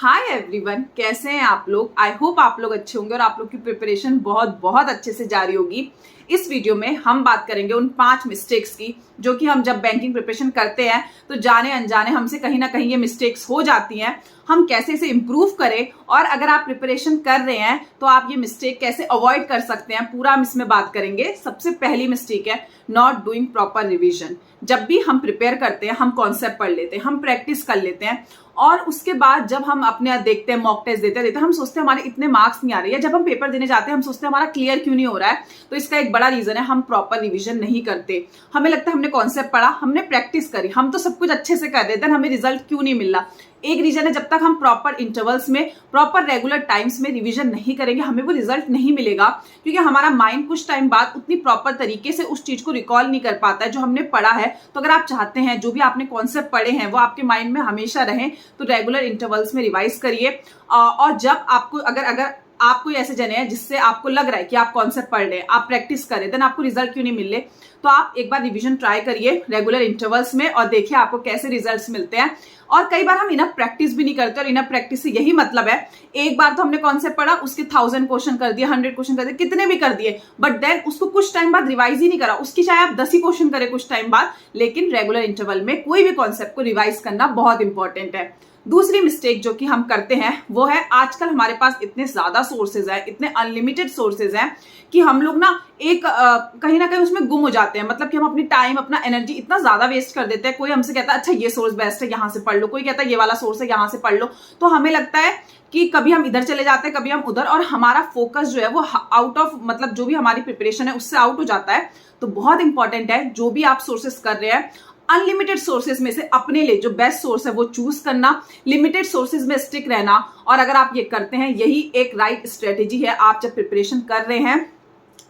Hi everyone, कैसे हैं आप लोग। आई होप आप लोग अच्छे होंगे और आप लोग की प्रिपरेशन बहुत बहुत अच्छे से जारी होगी। इस वीडियो में हम बात करेंगे उन 5 मिस्टेक्स की जो कि हम जब बैंकिंग प्रिपरेशन करते हैं तो जाने अनजाने हमसे कहीं ना कहीं ये मिस्टेक्स हो जाती हैं। हम कैसे इसे इम्प्रूव करें और अगर आप प्रिपरेशन कर रहे हैं तो आप ये मिस्टेक कैसे अवॉइड कर सकते हैं, पूरा हम इसमें बात करेंगे। सबसे पहली मिस्टेक है नॉट डूइंग प्रॉपर रिविजन। जब भी हम प्रिपेयर करते हैं हम कॉन्सेप्ट पढ़ लेते हैं, हम प्रैक्टिस कर लेते हैं और उसके बाद जब हम अपने देखते हैं, मॉक टेस्ट देते हैं हम सोचते हैं हमारे इतने मार्क्स नहीं आ रहे हैं। जब हम पेपर देने जाते हैं हम सोचते हैं हमारा क्लियर क्यों नहीं हो रहा है। तो इसका एक बड़ा रीजन है हम प्रॉपर रिवीजन नहीं करते। हमें लगता है हमने कॉन्सेप्ट पढ़ा, हमने प्रैक्टिस करी, हम तो सब कुछ अच्छे से कर रहे थे, हमें रिजल्ट क्यों नहीं मिल रहा। एक रीजन है जब तक हम प्रॉपर इंटरवल्स में, प्रॉपर रेगुलर टाइम्स में रिवीजन नहीं करेंगे हमें वो रिजल्ट नहीं मिलेगा, क्योंकि हमारा माइंड कुछ टाइम बाद उतनी प्रॉपर तरीके से उस चीज को रिकॉल नहीं कर पाता है जो हमने पढ़ा है। तो अगर आप चाहते हैं जो भी आपने कॉन्सेप्ट पढ़े हैं वो आपके माइंड में हमेशा रहें तो रेगुलर इंटरवल्स में रिवाइज करिए। और जब आपको अगर आप कोई ऐसे जने हैं जिससे आपको लग रहा है कि आप कॉन्सेप्ट पढ़ रहे हैं, आप प्रैक्टिस करें, देन आपको रिजल्ट क्यों नहीं मिल रहे, तो आप एक बार रिवीजन ट्राई करिए रेगुलर इंटरवल्स में और देखिए आपको कैसे रिजल्ट्स मिलते हैं। और कई बार हम इनफ प्रैक्टिस भी नहीं करते और इनफ प्रैक्टिस से यही मतलब है एक बार तो हमने कॉन्सेप्ट पढ़ा, उसके 1000 क्वेश्चन कर दिए, 100 क्वेश्चन कर दिए, कितने भी कर दिए, बट देन उसको कुछ टाइम बाद रिवाइज ही नहीं करा। उसकी चाहे आप 10 ही क्वेश्चन करें कुछ टाइम बाद, लेकिन रेगुलर इंटरवल में कोई भी कॉन्सेप्ट को रिवाइज करना बहुत इंपॉर्टेंट है। दूसरी मिस्टेक जो कि हम करते हैं वो है आजकल हमारे पास इतने ज्यादा सोर्सेज हैं, इतने अनलिमिटेड सोर्सेज हैं कि हम लोग ना एक कहीं ना कहीं उसमें गुम हो जाते हैं। मतलब कि हम अपनी टाइम, अपना एनर्जी इतना ज्यादा वेस्ट कर देते हैं। कोई हमसे कहता है अच्छा ये सोर्स बेस्ट है, यहाँ से पढ़ लो, कोई कहता है ये वाला सोर्स है, यहाँ से पढ़ लो। तो हमें लगता है कि कभी हम इधर चले जाते हैं, कभी हम उधर, और हमारा फोकस जो है वो आउट ऑफ, मतलब जो भी हमारी प्रिपरेशन है उससे आउट हो जाता है। तो बहुत इंपॉर्टेंट है जो भी आप सोर्सेस कर रहे हैं, अनलिमिटेड सोर्सेज में से अपने लिए जो बेस्ट सोर्स है वो चूज करना, लिमिटेड सोर्सेज में स्टिक रहना। और अगर आप ये करते हैं यही एक राइट स्ट्रेटेजी है आप जब प्रिपरेशन कर रहे हैं।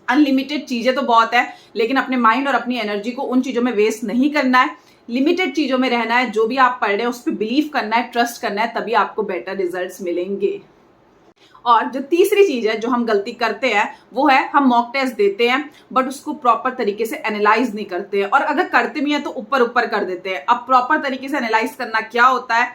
अनलिमिटेड चीजें तो बहुत है लेकिन अपने माइंड और अपनी एनर्जी को उन चीजों में वेस्ट नहीं करना है, लिमिटेड चीजों में रहना है। जो भी आप पढ़ रहे हैं उस पर बिलीव करना है, ट्रस्ट करना है, तभी आपको बेटर रिजल्ट्स मिलेंगे। और जो तीसरी चीज है जो हम गलती करते हैं वो है हम मॉक टेस्ट देते हैं बट उसको प्रॉपर तरीके से एनालाइज नहीं करते हैं, और अगर करते भी हैं तो ऊपर ऊपर कर देते हैं। अब प्रॉपर तरीके से एनालाइज करना क्या होता है,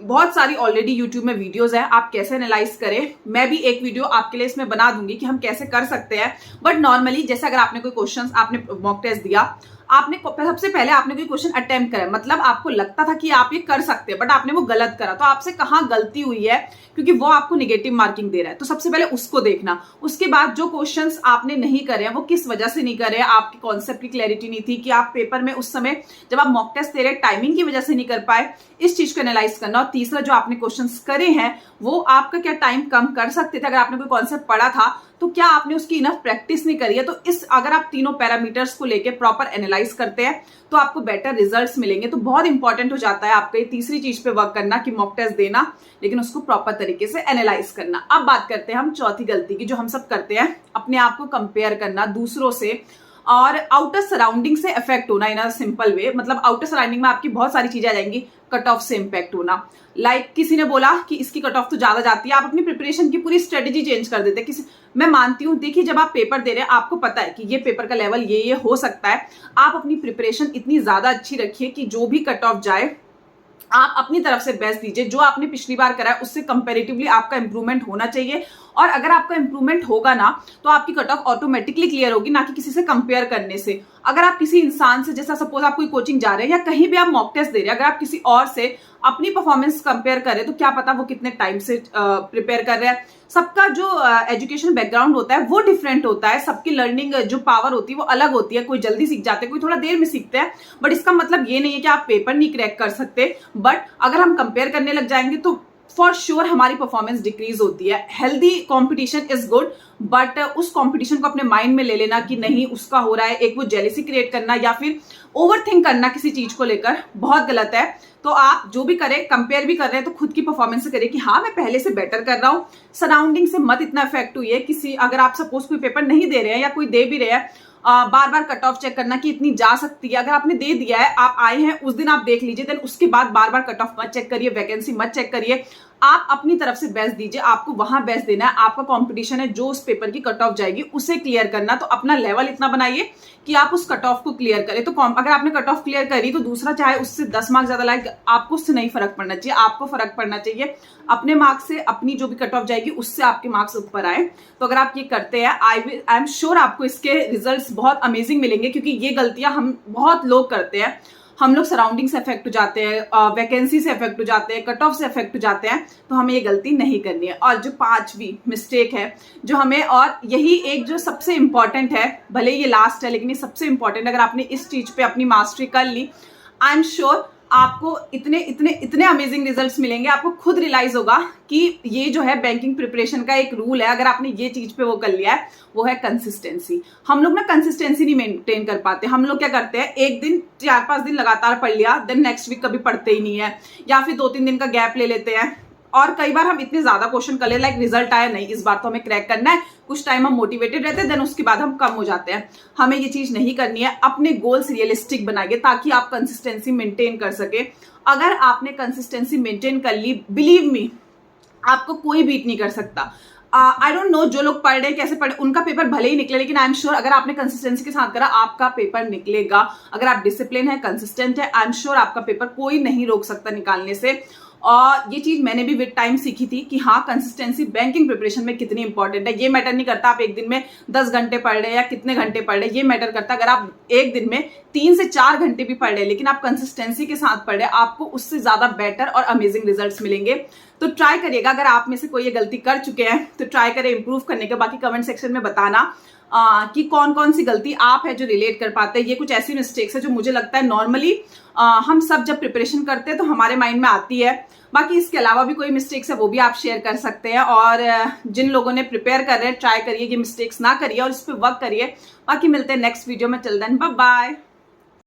बहुत सारी ऑलरेडी यूट्यूब में वीडियोस हैं आप कैसे एनालाइज करें। मैं भी एक वीडियो आपके लिए इसमें बना दूंगी कि हम कैसे कर सकते हैं। बट नॉर्मली जैसे अगर आपने कोई क्वेश्चंस, आपने मॉक टेस्ट दिया, आपने सबसे पहले आपने कोई क्वेश्चन अटेम्प्ट करा, मतलब आपको लगता था कि आप ये कर सकते हैं बट आपने वो गलत करा, तो आपसे कहाँ गलती हुई है, क्योंकि वो आपको नेगेटिव मार्किंग दे रहा है। तो सबसे पहले उसको देखना। उसके बाद जो क्वेश्चंस आपने नहीं करे हैं वो किस वजह से नहीं करे हैं, आपकी कॉन्सेप्ट की क्लैरिटी नहीं थी कि आप पेपर में उस समय जब आप मॉक टेस्ट दे रहे टाइमिंग की वजह से नहीं कर पाए, इस चीज को एनालाइज करना। और तीसरा, जो आपने क्वेश्चंस करे हैं वो आपका क्या टाइम कम कर सकते थे। अगर आपने कोई कॉन्सेप्ट पढ़ा था तो क्या आपने उसकी इनफ प्रैक्टिस नहीं करी है। तो इस अगर आप तीनों पैरामीटर्स को लेके प्रॉपर एनालाइज करते हैं तो आपको बेटर रिजल्ट्स मिलेंगे। तो बहुत इंपॉर्टेंट हो जाता है आपका ये तीसरी चीज पे वर्क करना कि मॉक टेस्ट देना लेकिन उसको प्रॉपर तरीके से एनालाइज करना। अब बात करते हैं हम चौथी गलती की जो हम सब करते हैं, अपने आप को कंपेयर करना दूसरों से और आउटर सराउंडिंग से इफेक्ट होना। इन अ सिंपल वे, मतलब आउटर सराउंडिंग में आपकी बहुत सारी चीजें आ जाएंगी। कट ऑफ से इम्पैक्ट होना, लाइक किसी ने बोला कि इसकी कट ऑफ तो ज्यादा जाती है, आप अपनी प्रिपरेशन की पूरी स्ट्रेटेजी चेंज कर देते हैं। मैं मानती हूँ, देखिए जब आप पेपर दे रहे हैं आपको पता है कि ये पेपर का लेवल ये हो सकता है। आप अपनी प्रिपरेशन इतनी ज्यादा अच्छी रखिए कि जो भी कट ऑफ जाए आप अपनी तरफ से बेस्ट दीजिए। जो आपने पिछली बार करा है उससे कंपैरेटिवली आपका इंप्रूवमेंट होना चाहिए। और अगर आपका इंप्रूवमेंट होगा ना तो आपकी कट ऑफ ऑटोमेटिकली क्लियर होगी, ना कि किसी से कंपेयर करने से। अगर आप किसी इंसान से, जैसा सपोज आप कोई कोचिंग जा रहे हैं या कहीं भी आप मॉक टेस्ट दे रहे हैं, अगर आप किसी और से अपनी परफॉर्मेंस कंपेयर करें तो क्या पता वो कितने टाइम से प्रिपेयर कर रहे हैं। सबका जो एजुकेशन बैकग्राउंड होता है वो डिफरेंट होता है, सबकी लर्निंग जो पावर होती है वो अलग होती है। कोई जल्दी सीख जाते हैं, कोई थोड़ा देर में सीखते हैं। बट इसका मतलब ये नहीं है कि आप पेपर नहीं क्रैक कर सकते। बट अगर हम कंपेयर करने लग जाएंगे तो फॉर श्योर हमारी परफॉर्मेंस डिक्रीज होती है। Healthy competition is good, but उस कंपटीशन को अपने माइंड में ले लेना कि नहीं उसका हो रहा है, एक वो जेलिसी क्रिएट करना या फिर ओवरथिंक करना किसी चीज को लेकर, बहुत गलत है। तो आप जो भी करें, कंपेयर भी कर रहे हैं तो खुद की परफॉर्मेंस से करें कि हाँ मैं पहले से बेटर कर रहा हूँ। सराउंडिंग से मत इतना इफेक्ट हुई है किसी, अगर आप सपोज कोई पेपर नहीं दे रहे हैं या कोई दे भी रहे हैं, बार बार कट ऑफ चेक करना कि इतनी जा सकती है। अगर आपने दे दिया है, आप आए हैं उस दिन आप देख लीजिए, देन उसके बाद बार बार कट ऑफ मत चेक करिए, वैकेंसी मत चेक करिए। आप अपनी तरफ से बेस्ट दीजिए, आपको वहां बेस्ट देना है। आपका कंपटीशन है, जो उस पेपर की कट ऑफ जाएगी उसे क्लियर करना, तो अपना लेवल इतना बनाइए कि आप उस कट ऑफ को क्लियर करें। तो अगर आपने कट ऑफ क्लियर करी तो दूसरा चाहे उससे 10 मार्क्स ज्यादा लाए, आपको उससे नहीं फर्क पड़ना चाहिए। आपको फर्क पड़ना चाहिए अपने मार्क्स से, अपनी जो भी कट ऑफ जाएगी उससे आपके मार्क्स ऊपर आए। तो अगर आप ये करते हैं, आई एम श्योर आपको इसके रिजल्ट्स बहुत अमेजिंग मिलेंगे, क्योंकि ये गलतियां हम बहुत लोग करते हैं। हम लोग सराउंडिंग से अफेक्ट हो जाते हैं, वैकेंसी से अफेक्ट हो जाते हैं, कट ऑफ से अफेक्ट हो जाते हैं, तो हमें ये गलती नहीं करनी है। और जो 5वीं मिस्टेक है जो हमें, और यही एक जो सबसे इंपॉर्टेंट है, भले ये लास्ट है लेकिन ये सबसे इंपॉर्टेंट, अगर आपने इस चीज पे अपनी मास्टरी कर ली, आई एम श्योर आपको इतने इतने इतने अमेजिंग रिजल्ट्स मिलेंगे। आपको खुद रियलाइज होगा कि ये जो है बैंकिंग प्रिपरेशन का एक रूल है। अगर आपने ये चीज पे वो कर लिया है, वो है कंसिस्टेंसी। हम लोग ना कंसिस्टेंसी नहीं मेंटेन कर पाते। हम लोग क्या करते हैं, एक दिन 4-5 दिन लगातार पढ़ लिया, देन नेक्स्ट वीक कभी पढ़ते ही नहीं है, या फिर 2-3 दिन का गैप ले लेते हैं। और कई बार हम इतने ज्यादा क्वेश्चन कर ले, लाइक रिजल्ट आया नहीं, इस बार तो हमें क्रैक करना है, कुछ टाइम हम मोटिवेटेड रहते हैं, देन उसके बाद हम कम हो जाते हैं। हमें ये चीज नहीं करनी है। अपने गोल्स रियलिस्टिक बनाइए ताकि आप कंसिस्टेंसी मेंटेन कर सके। अगर आपने कंसिस्टेंसी मेंटेन कर ली, बिलीव मी, आपको कोई बीट नहीं कर सकता। आई डोंट नो जो लोग पढ़ रहे हैं कैसे पढ़े, उनका पेपर भले ही निकले, लेकिन आई एम श्योर अगर आपने कंसिस्टेंसी के साथ करा, आपका पेपर निकलेगा। अगर आप डिसिप्लिन है, कंसिस्टेंट है, आई एम श्योर आपका पेपर कोई नहीं रोक सकता निकालने से। और ये चीज मैंने भी विद टाइम सीखी थी कि हाँ, कंसिस्टेंसी बैंकिंग प्रिपरेशन में कितनी इंपॉर्टेंट है। ये मैटर नहीं करता आप एक दिन में 10 घंटे पढ़ रहे हैं या कितने घंटे पढ़ रहे हैं, ये मैटर करता अगर आप एक दिन में 3 से 4 घंटे भी पढ़ रहे हैं, लेकिन आप कंसिस्टेंसी के साथ पढ़ रहे हैं, आपको उससे ज्यादा बेटर और अमेजिंग रिजल्ट्स मिलेंगे। तो ट्राई करिएगा। अगर आप में से कोई ये गलती कर चुके हैं तो ट्राई करें इंप्रूव करने के। बाकी कमेंट सेक्शन में बताना कि कौन कौन सी गलती आप है जो रिलेट कर पाते हैं। ये कुछ ऐसी मिस्टेक्स है जो मुझे लगता है नॉर्मली हम सब जब प्रिपरेशन करते हैं तो हमारे माइंड में आती है। बाकी इसके अलावा भी कोई मिस्टेक्स है वो भी आप शेयर कर सकते हैं। और जिन लोगों ने प्रिपेयर कर रहे हैं, ट्राई करिए, ये मिस्टेक्स ना करिए और इस पर वर्क करिए। बाकी मिलते हैं नेक्स्ट वीडियो में। Till then bye bye.